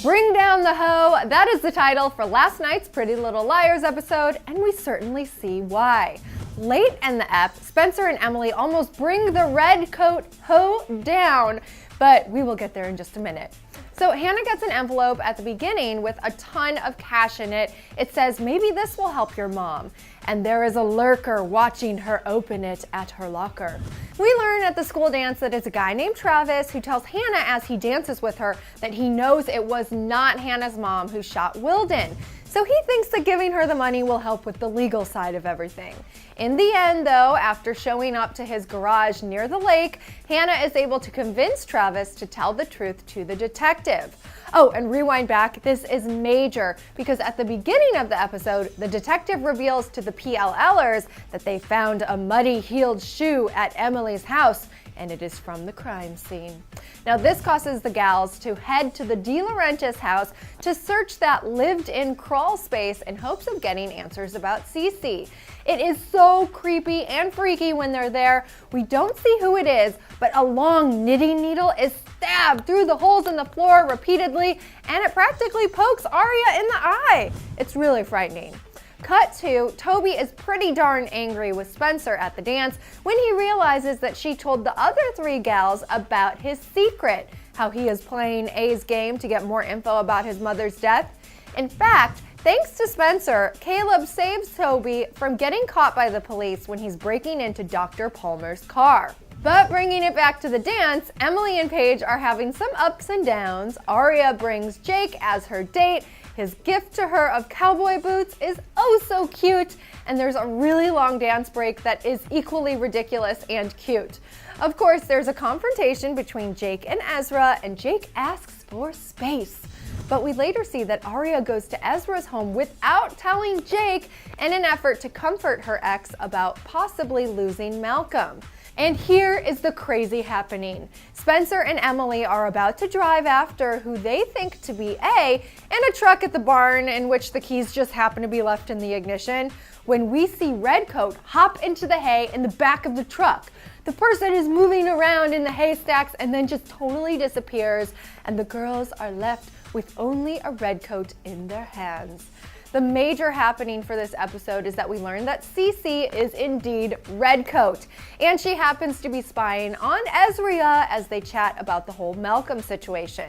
Bring down the hoe, that is the title for last night's Pretty Little Liars episode, and we certainly see why. Late in the ep, Spencer and Emily almost bring the red coat hoe down, but we will get there in just a minute. So Hannah gets an envelope at the beginning with a ton of cash in it. It says, maybe this will help your mom. And there is a lurker watching her open it at her locker. We learn at the school dance that it's a guy named Travis who tells Hannah as he dances with her that he knows it was not Hannah's mom who shot Wilden. So he thinks that giving her the money will help with the legal side of everything. In the end, though, after showing up to his garage near the lake, Hannah is able to convince Travis to tell the truth to the detective. Oh, and rewind back, this is major because at the beginning of the episode, the detective reveals to the PLLers that they found a muddy-heeled shoe at Emily's house, and it is from the crime scene. Now this causes the gals to head to the De Laurentiis house to search that lived-in crawl space in hopes of getting answers about Cece. It is so creepy and freaky when they're there. We don't see who it is, but a long knitting needle is stabbed through the holes in the floor repeatedly, and it practically pokes Aria in the eye. It's really frightening. Cut to, Toby is pretty darn angry with Spencer at the dance when he realizes that she told the other three gals about his secret, how he is playing A's game to get more info about his mother's death. In fact, thanks to Spencer, Caleb saves Toby from getting caught by the police when he's breaking into Dr. Palmer's car. But bringing it back to the dance, Emily and Paige are having some ups and downs. Aria brings Jake as her date. His gift to her of cowboy boots is oh so cute, and there's a really long dance break that is equally ridiculous and cute. Of course, there's a confrontation between Jake and Ezra, and Jake asks for space. But we later see that Aria goes to Ezra's home without telling Jake in an effort to comfort her ex about possibly losing Malcolm. And here is the crazy happening. Spencer and Emily are about to drive after who they think to be A in a truck at the barn in which the keys just happen to be left in the ignition, when we see Redcoat hop into the hay in the back of the truck. The person is moving around in the haystacks and then just totally disappears, and the girls are left with only a Redcoat in their hands. The major happening for this episode is that we learn that Cece is indeed Redcoat, and she happens to be spying on Ezra as they chat about the whole Malcolm situation.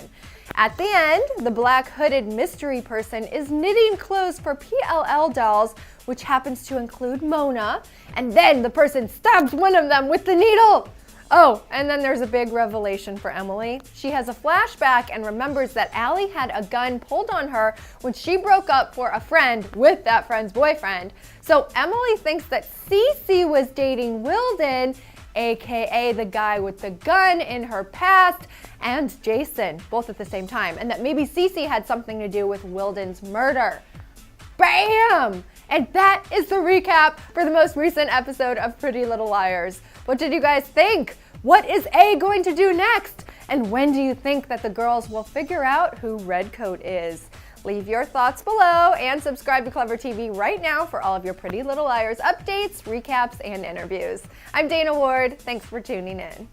At the end, the black hooded mystery person is knitting clothes for PLL dolls, which happens to include Mona, and then the person stabs one of them with the needle. Oh, and then there's a big revelation for Emily. She has a flashback and remembers that Allie had a gun pulled on her when she broke up for a friend with that friend's boyfriend. So Emily thinks that Cece was dating Wilden, aka the guy with the gun in her past, and Jason, both at the same time, and that maybe Cece had something to do with Wilden's murder. Bam! And that is the recap for the most recent episode of Pretty Little Liars. What did you guys think? What is A going to do next? And when do you think that the girls will figure out who Redcoat is? Leave your thoughts below and subscribe to Clever TV right now for all of your Pretty Little Liars updates, recaps, and interviews. I'm Dana Ward. Thanks for tuning in.